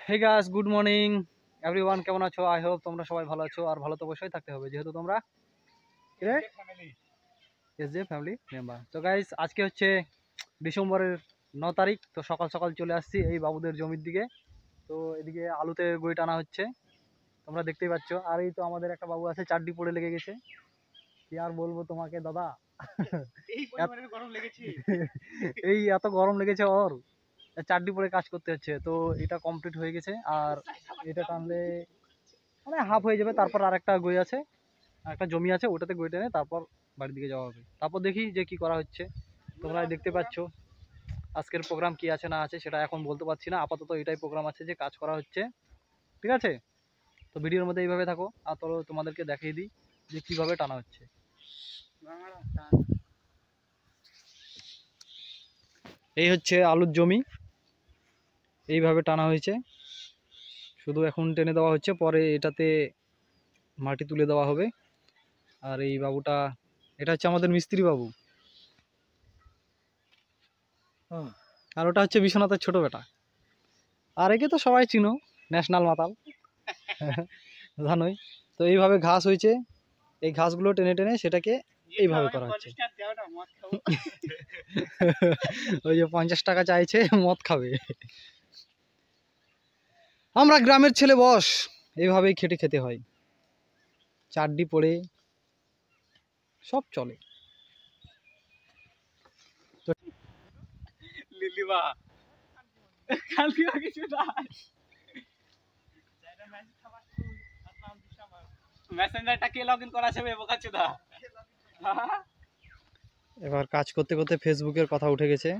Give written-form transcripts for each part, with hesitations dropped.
হে guys, good morning everyone. কেমন আছো? I hope তোমরা সবাই ভালো আছো, আর ভালো তো অবশ্যই থাকতে হবে যেহেতু তোমরা এসজে ফ্যামিলি মেম্বার। তো গাইস, আজকে হচ্ছে ডিসেম্বরের 9 তারিখ। তো সকাল সকাল চলে আসছি এই বাবুদের জমির দিকে। তো এদিকে আলুতে গই টানা হচ্ছে, তোমরা দেখতেই পাচ্ছ। আর এই তো আমাদের একটা বাবু আছে, চারটি পড়ে লেগে গেছে। কি আর বলবো তোমাকে দাদা, এই এত গরম লেগেছে ওর, চারটি পরে কাজ করতে হচ্ছে। তো এটা কমপ্লিট হয়ে গেছে, আর এটা টানলে মানে হাফ হয়ে যাবে। তারপর আর একটা গই আছে, একটা জমি আছে, ওটাতে গই টেনে তারপর বাড়ির দিকে যাওয়া হবে। তারপর দেখি যে কি করা হচ্ছে। তোমরা দেখতে পাচ্ছ আজকের প্রোগ্রাম কি আছে না আছে সেটা এখন বলতে পারছি না। আপাতত এটাই প্রোগ্রাম আছে যে কাজ করা হচ্ছে, ঠিক আছে? তো ভিডিওর মধ্যে এইভাবে থাকো, আর তো তোমাদেরকে দেখিয়ে দিই যে কিভাবে টানা হচ্ছে। এই হচ্ছে আলুর জমি, এইভাবে টানা হয়েছে। শুধু এখন টেনে দেওয়া হচ্ছে, পরে এটাতে মাটি তুলে দেওয়া হবে। আর এই বাবুটা, এটা হচ্ছে আমাদের মিস্ত্রি বাবু, আর ওটা হচ্ছে বিশ্বনাথের ছোট বেটা। আর একে তো সবাই চিনো, ন্যাশনাল মাতাল, জানোই। তো এইভাবে ঘাস হয়েছে, এই ঘাসগুলো টেনে টেনে সেটাকে এইভাবে করা হচ্ছে। ওই যে 50 টাকা চাইছে, মদ খাবে। আমরা গ্রামের ছেলে বস, এইভাবেই খেটে খেতে হয়। চারডি পড়ে সব চলে। লিলিবা কালকে কিছু না মেসেঞ্জারটা কে লগইন করা যাবে বোকাচোদা। এবার কাজ করতে করতে ফেসবুকের কথা উঠে গেছে,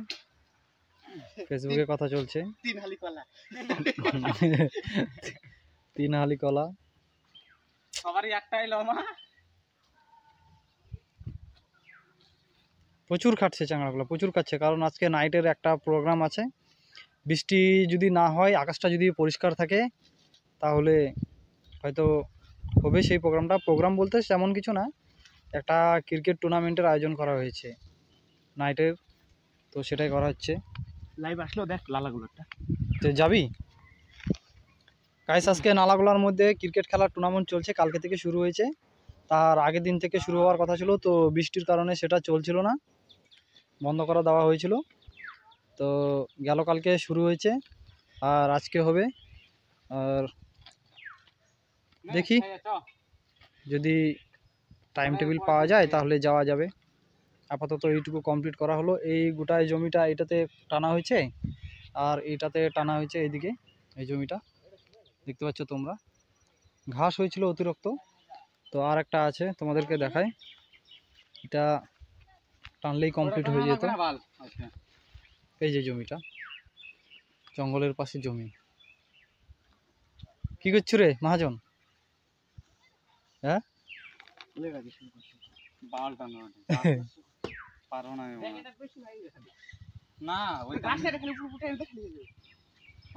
ফেসবুকে কথা চলছে। তিন হালি কলা তিন হালি কলা সবারই একটাই লমা। প্রচুর খাটছে চাংড়াগুলো, প্রচুর খাচ্ছে। কারণ আজকে নাইটের একটা প্রোগ্রাম আছে। বৃষ্টি যদি না হয়, আকাশটা যদি পরিষ্কার থাকে, তাহলে হয়তো হবে সেই প্রোগ্রামটা। প্রোগ্রাম বলতে তেমন কিছু না, একটা ক্রিকেট টুর্নামেন্টের আয়োজন করা হয়েছে নাইটের, তো সেটাই করা হচ্ছে। লাইভ আসলো দেখ লালাগুলোটা। তো যাবি গাইস? আজকে নালাগোলার মধ্যে ক্রিকেট খেলার টুর্নামেন্ট চলছে, কালকে থেকে শুরু হয়েছে। তার আগের দিন থেকে শুরু হওয়ার কথা ছিল, তো বৃষ্টির কারণে সেটা চলছিল না, বন্ধ করে দেওয়া হয়েছিল। তো গেল কালকে শুরু হয়েছে, আর আজকে হবে। আর দেখি যদি টাইম টেবিল পাওয়া যায় তাহলে যাওয়া যাবে। আপাতত এইটুকু কমপ্লিট করা হলো। এই গোটায় জমিটা এটাতে টানা হয়েছে, আর এইটাতে টানা হয়েছে এইদিকে। এই জমিটা দেখতে পাচ্ছ তোমরা, ঘাস হয়েছিল অতিরিক্ত। তো আর একটা আছে, তোমাদেরকে দেখাই। এটা টানলেই কমপ্লিট হয়ে যেত। এই যে জমিটা, জঙ্গলের পাশে জমি। কি করছো রে মহাজন? হ্যাঁ, না ওই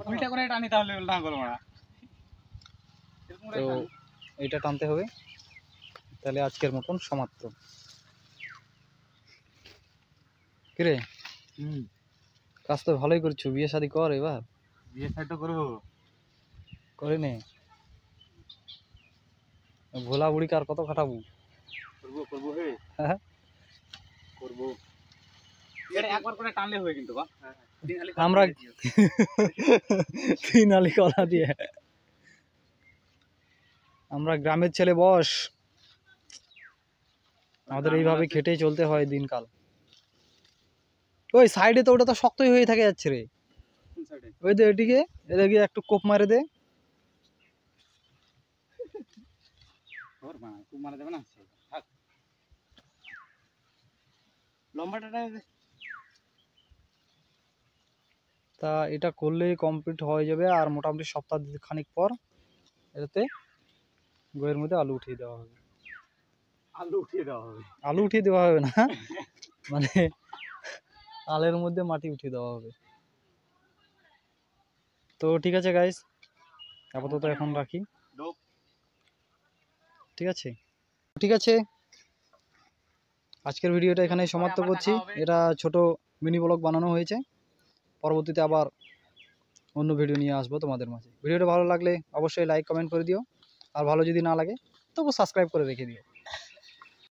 উল্টা করে টানি তাহলে না করো না। তো এইটা টানতে হবে, তাহলে আজকের মতন সমাপ্ত। কিরে, কাজ তো ভালোই করছো। বিয়ে শাদী কর এবার। বিয়ে শাদী তো করবো। করে নে, ভোলা বুড়িকে আর কত খাটাবো? করবো করবো হে হ্যাঁ করবো। এটা একবার করে টানলে হবে কিন্তু বা আমরা 3 আলি কলা দিয়ে। আমরা গ্রামের ছেলে বস, আমাদের এইভাবে খেটেই চলতে হয় দিনকাল। ওই সাইডে তো ওটা তো শক্তই হয়ে থাকে যাচ্ছে রে। ওই দে এদিকে, এদিকে একটু কোপ মারে দে। খুব মারা যাবে না, লম্বাটা। তা এটা করলেই কমপ্লিট হয়ে যাবে, আর মোটামুটি সপ্তাহ খানিক পর এটাতে গোয়ের মধ্যে আলু উঠিয়ে দেওয়া হবে। আলু উঠিয়ে দেওয়া হবে? আলু উঠিয়ে দেওয়া হবে না, মানে আলের মধ্যে মাটি উঠিয়ে দেওয়া হবে। তো ঠিক আছে গাইস, আপাতত এখন রাখি। ঠিক আছে, ঠিক আছে, আজকের ভিডিওটা এখানেই সমাপ্ত করছি। এটা ছোট মিনি ব্লগ বানানো হয়েছে, পরবর্তীতে আবার অন্য ভিডিও নিয়ে আসবো তোমাদের মাঝে। ভিডিওটা ভালো লাগলে অবশ্যই লাইক কমেন্ট করে দিও, আর ভালো যদি না লাগে তবু সাবস্ক্রাইব করে রেখে দিও।